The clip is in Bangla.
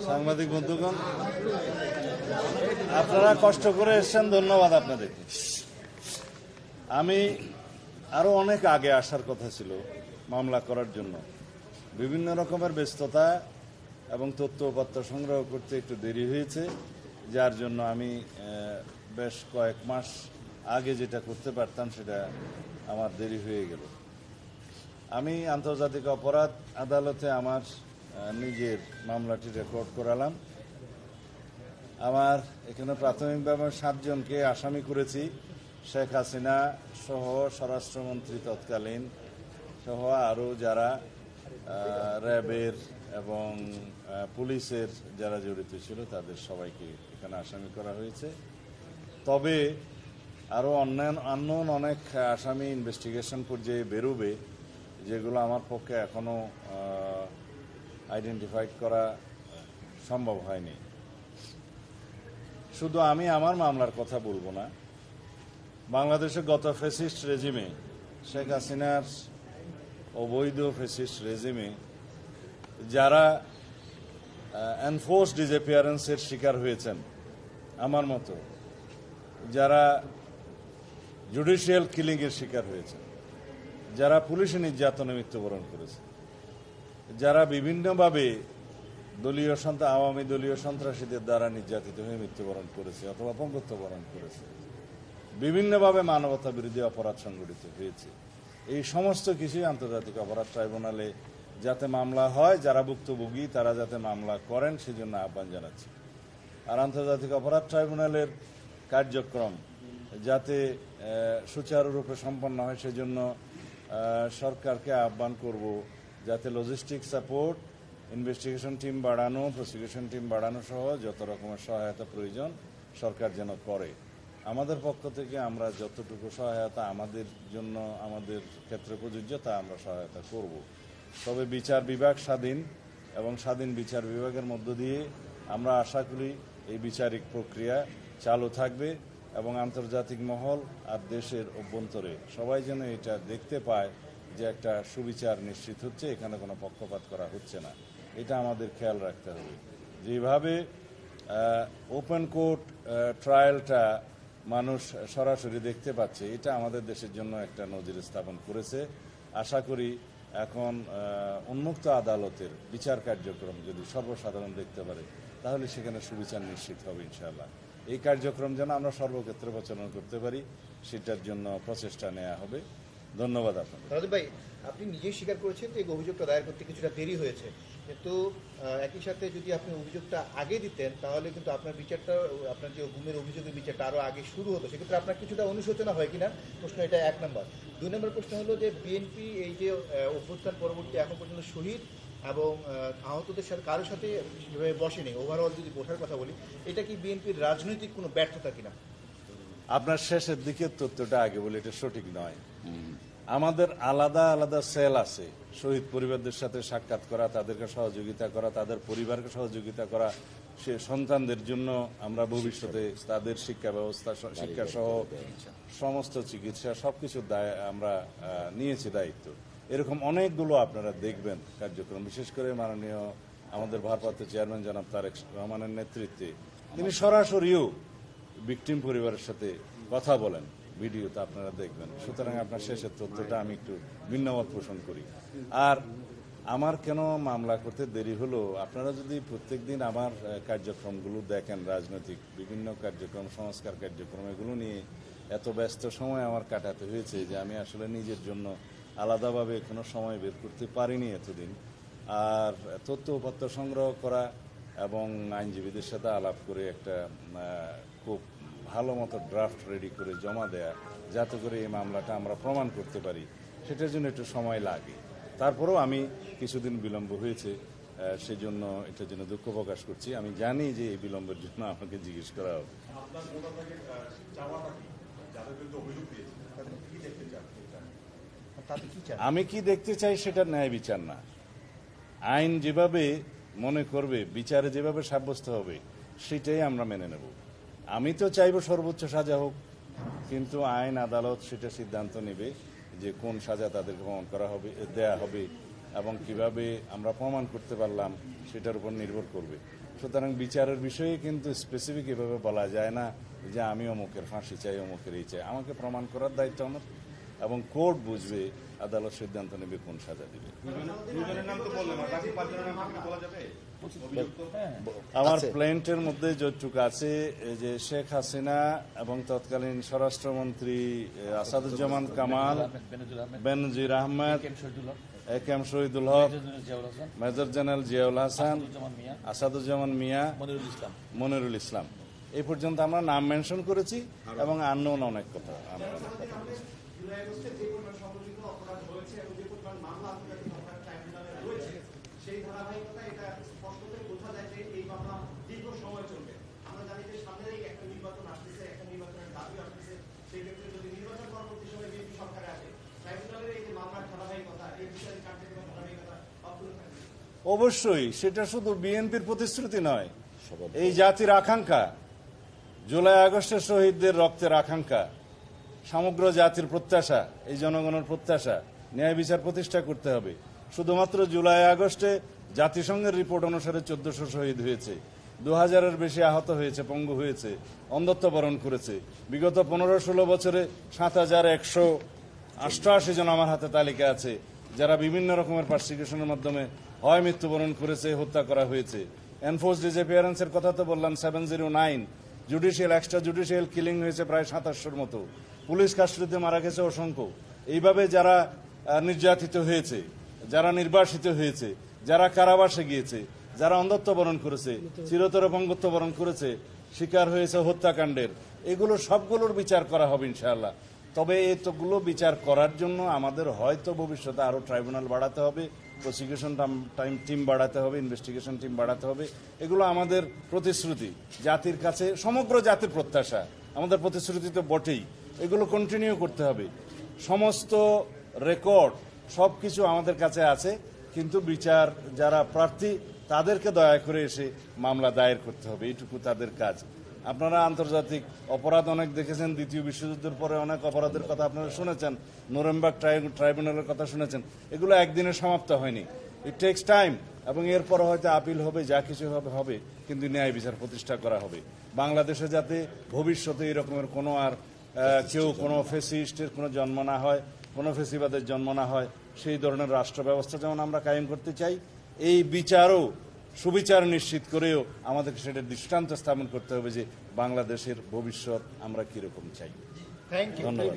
সাংবাদিক বন্ধুগণ, আপনারা কষ্ট করে এসেছেন, ধন্যবাদ আপনাদেরকে। আমি আরো অনেক আগে আসার কথা ছিল মামলা করার জন্য। বিভিন্ন রকমের ব্যস্ততা এবং তথ্য উপাত্ত সংগ্রহ করতে একটু দেরি হয়েছে, যার জন্য আমি বেশ কয়েক মাস আগে যেটা করতে পারতাম সেটা আমার দেরি হয়ে গেল। আমি আন্তর্জাতিক অপরাধ আদালতে আমার নিজের মামলাটি রেকর্ড করালাম। আমার এখানে প্রাথমিকভাবে 7 জনকে আসামি করেছি। শেখ হাসিনা সহ স্বরাষ্ট্রমন্ত্রী তৎকালীন সহ আরও যারা র্যাবের এবং পুলিশের যারা জড়িত ছিল তাদের সবাইকে এখানে আসামি করা হয়েছে। তবে আরও অন্য অনেক আসামি ইনভেস্টিগেশন পর্যায়ে বেরোবে, যেগুলো আমার পক্ষে এখনো আইডেন্টিফাইড করা সম্ভব হয়নি। শুধু আমি আমার মামলার কথা বলবো না, বাংলাদেশে গত ফ্যাসিস্ট রেজিমে, শেখ হাসিনার অবৈধ ফ্যাসিস্ট রেজিমে যারা এনফোর্স ডিসঅ্যাপিয়ারেন্সের শিকার হয়েছেন আমার মতো, যারা জুডিশিয়াল কিলিংয়ের শিকার হয়েছেন, যারা পুলিশি নির্যাতনে মৃত্যুবরণ করেছে, যারা বিভিন্নভাবে আওয়ামী দলীয় সন্ত্রাসীদের দ্বারা নির্যাতিত হয়ে মৃত্যুবরণ করেছে অথবা পঙ্গুত্ব বরণ করেছে, বিভিন্নভাবে মানবতা বিরোধী অপরাধ সংঘটিত হয়েছে, এই সমস্ত কিছুই আন্তর্জাতিক অপরাধ ট্রাইব্যুনালে যাতে মামলা হয়, যারা ভুক্তভোগী তারা যাতে মামলা করেন সেজন্য আহ্বান জানাচ্ছি। আর আন্তর্জাতিক অপরাধ ট্রাইব্যুনালের কার্যক্রম যাতে সুচারুরূপে সম্পন্ন হয় সেজন্য সরকারকে আহ্বান করব যাতে লজিস্টিক সাপোর্ট, ইনভেস্টিগেশন টিম বাড়ানো, প্রসিকিউশন টিম বাড়ানো সহ যত রকমের সহায়তা প্রয়োজন সরকার যেন করে। আমাদের পক্ষ থেকে আমরা যতটুকু সহায়তা আমাদের জন্য আমাদের ক্ষেত্রে প্রযোজ্য তা আমরা সহায়তা করব। তবে বিচার বিভাগ স্বাধীন এবং স্বাধীন বিচার বিভাগের মধ্য দিয়ে আমরা আশা করি এই বিচারিক প্রক্রিয়া চালু থাকবে এবং আন্তর্জাতিক মহল আর দেশের অভ্যন্তরে সবাই যেন এটা দেখতে পায় যে একটা সুবিচার নিশ্চিত হচ্ছে, এখানে কোনো পক্ষপাত করা হচ্ছে না। এটা আমাদের খেয়াল রাখতে হবে। যেভাবে ওপেন কোর্ট ট্রায়ালটা মানুষ সরাসরি দেখতে পাচ্ছে, এটা আমাদের দেশের জন্য একটা নজির স্থাপন করেছে। আশা করি এখন উন্মুক্ত আদালতের বিচার কার্যক্রম যদি সর্বসাধারণ দেখতে পারে তাহলে সেখানে সুবিচার নিশ্চিত হবে ইনশাআল্লাহ। এই কার্যক্রম যেন আমরা সর্বক্ষেত্রে প্রচলন করতে পারি সেটার জন্য প্রচেষ্টা নেওয়া হবে। ধন্যবাদ আপনাকে। ভাই, আপনি নিজেই স্বীকার করেছেন যে অভিযোগটা দায়ের করতে কিছুটা দেরি হয়েছে, কিন্তু একই সাথে যদি আপনি অভিযোগটা আগে দিতেন তাহলে কিন্তু আপনার বিচারটা, আপনার যে গুমের অভিযোগের বিচারটা আরও আগে শুরু হতো, সেক্ষেত্রে আপনার কিছুটা অনুশোচনা হয় কিনা প্রশ্ন, এটা 1 নম্বর। 2 নম্বর প্রশ্ন হলো যে বিএনপি এই যে অভ্যুত্থান পরবর্তী এখন পর্যন্ত শহীদ এবং আহতদের সাথে কারোর সাথে সেভাবে বসেনি, ওভারঅল যদি বসার কথা বলি, এটা কি বিএনপির রাজনৈতিক কোনো ব্যর্থতা কিনা? আপনার শেষের দিকের তথ্যটা আগে বলে এটা সঠিক নয়। আমাদের আলাদা আলাদা সেল আছে, শহীদ পরিবারদের সাথে সাক্ষাৎ করা, তাদেরকে সহযোগিতা করা, তাদের পরিবারকে সহযোগিতা করা, সে সন্তানদের জন্য আমরা ভবিষ্যতে তাদের শিক্ষা ব্যবস্থা, শিক্ষা সহ সমস্ত চিকিৎসা সবকিছুর আমরা নিয়েছি দায়িত্ব। এরকম অনেকগুলো আপনারা দেখবেন কার্যক্রম, বিশেষ করে মাননীয় আমাদের ভারপ্রাপ্ত চেয়ারম্যান জনাব তারেক রহমানের নেতৃত্বে তিনি সরাসরিও ভিকটিম পরিবারের সাথে কথা বলেন, ভিডিওতে আপনারা দেখবেন। সুতরাং আপনার শেষের তথ্যটা আমি একটু ভিন্নমত পোষণ করি। আর আমার কেন মামলা করতে দেরি হলো, আপনারা যদি প্রত্যেকদিন আমার কার্যক্রমগুলো দেখেন, রাজনৈতিক বিভিন্ন কার্যক্রম, সংস্কার কার্যক্রম, এগুলো নিয়ে এত ব্যস্ত সময় আমার কাটাতে হয়েছে যে আমি আসলে নিজের জন্য আলাদাভাবে কোনো সময় বের করতে পারিনি এতদিন। আর তথ্য উপাত্ত সংগ্রহ করা এবং আইনজীবীদের সাথে আলাপ করে একটা খুব ভালো মতো ড্রাফট রেডি করে জমা দেয়া, যাতে করে এই মামলাটা আমরা প্রমাণ করতে পারি, সেটার জন্য একটু সময় লাগে। তারপরেও আমি কিছুদিন বিলম্ব হয়েছে, সেজন্য এটার জন্য দুঃখ প্রকাশ করছি। আমি জানি যে এই বিলম্বের জন্য আমাকে জিজ্ঞেস করা হবে। আমি কি দেখতে চাই সেটা ন্যায় বিচার না। আইন যেভাবে মনে করবে, বিচারে যেভাবে সাব্যস্ত হবে সেটাই আমরা মেনে নেব। আমি তো চাইব সর্বোচ্চ সাজা হোক, কিন্তু আইন আদালত সেটা সিদ্ধান্ত নেবে যে কোন সাজা তাদেরকে প্রমাণ করা হবে, দেয়া হবে এবং কিভাবে আমরা প্রমাণ করতে পারলাম সেটার উপর নির্ভর করবে। সুতরাং বিচারের বিষয়ে কিন্তু স্পেসিফিক এভাবে বলা যায় না যে আমি অমুকের ফাঁসি চাই, অমুকের এই চাই। আমাকে প্রমাণ করার দায়িত্ব আমার, এবং কোর্ট বুঝবে, আদালত সিদ্ধান্ত নেবে কোন সাজা দিবে। আমার প্ল্যান্টের মধ্যে যতটুকু আছে যে শেখ হাসিনা এবং তৎকালীন স্বরাষ্ট্রমন্ত্রী আসাদুজ্জামান কামাল, বেনজির আহমেদ, এ কে এম শহীদুল হক, মেজর জেনারেল জিয়াউল হাসান, আসাদুজ্জামান মিয়া, মনিরুল ইসলাম, এই পর্যন্ত আমরা নাম মেনশন করেছি এবং আননোন অনেক কথা আমরা বলেছি। অবশ্যই সেটা শুধু বিএনপির প্রতিশ্রুতি নয়, এই জাতির আকাঙ্ক্ষা, জুলাই আগস্টের শহীদদের রক্তের আকাঙ্ক্ষা, সমগ্র জাতির প্রত্যাশা, এই জনগণের প্রত্যাশা, ন্যায় বিচার প্রতিষ্ঠা করতে হবে। শুধুমাত্র জুলাই আগস্টে জাতিসংঘের রিপোর্ট অনুসারে 1400 শহীদ হয়েছে, 2000-এর বেশি আহত হয়েছে, পঙ্গু হয়েছে, অন্ধত্ব বরণ করেছে। বিগত 15-16 বছরে 7188 জন আমার হাতে তালিকা আছে যারা বিভিন্ন রকমের পারসিকিউশনের মাধ্যমে হয় মৃত্যুবরণ করেছে, হত্যা করা হয়েছে। এনফোর্স ডিসঅ্যাপিয়ারেন্সের কথা তো বললাম, 709। জুডিশিয়াল, এক্সট্রা জুডিশিয়াল কিলিং হয়েছে প্রায় 2700-র মতো। পুলিশ কাস্টডিতে মারা গেছে অসংখ্য। এইভাবে যারা নির্যাতিত হয়েছে, যারা নির্বাসিত হয়েছে, যারা কারাবাসে গিয়েছে, যারা অন্ধত্ব বরণ করেছে, চিরতর পঙ্গুত্ব বরণ করেছে, শিকার হয়েছে হত্যাকাণ্ডের, এগুলো সবগুলোর বিচার করা হবে ইনশাআল্লাহ। তবে এতগুলো বিচার করার জন্য আমাদের হয়তো ভবিষ্যতে আরও ট্রাইব্যুনাল বাড়াতে হবে, প্রসিকিউশন টিম বাড়াতে হবে, ইনভেস্টিগেশন টিম বাড়াতে হবে। এগুলো আমাদের প্রতিশ্রুতি, জাতির কাছে সমগ্র জাতির প্রত্যাশা, আমাদের প্রতিশ্রুতি তো বটেই। এগুলো কন্টিনিউ করতে হবে। সমস্ত রেকর্ড সব কিছু আমাদের কাছে আছে, কিন্তু বিচার যারা প্রার্থী তাদেরকে দয়া করে এসে মামলা দায়ের করতে হবে, এইটুকু তাদের কাজ। আপনারা আন্তর্জাতিক অপরাধ অনেক দেখেছেন, দ্বিতীয় বিশ্বযুদ্ধের পরে অনেক অপরাধের কথা আপনারা শুনেছেন, নুরেমবার্গ ট্রাইব্যুনালের কথা শুনেছেন। এগুলো একদিনে সমাপ্ত হয়নি, ইট টেক্স টাইম, এবং এরপর হয়তো আপিল হবে, যা কিছু হবে, কিন্তু ন্যায় বিচার প্রতিষ্ঠা করা হবে। বাংলাদেশে যাতে ভবিষ্যতে এই রকমের কোনো আর কেউ কোনো ফেসিস্টের কোনো জন্ম না হয়, কোনো ফেসিবাদের জন্ম না হয়, সেই ধরনের রাষ্ট্র ব্যবস্থা যেমন আমরা কায়েম করতে চাই, এই বিচারও সুবিচার নিশ্চিত করেও আমাদেরকে সেটার দৃষ্টান্ত স্থাপন করতে হবে যে বাংলাদেশের ভবিষ্যৎ আমরা কিরকম চাই। ধন্যবাদ।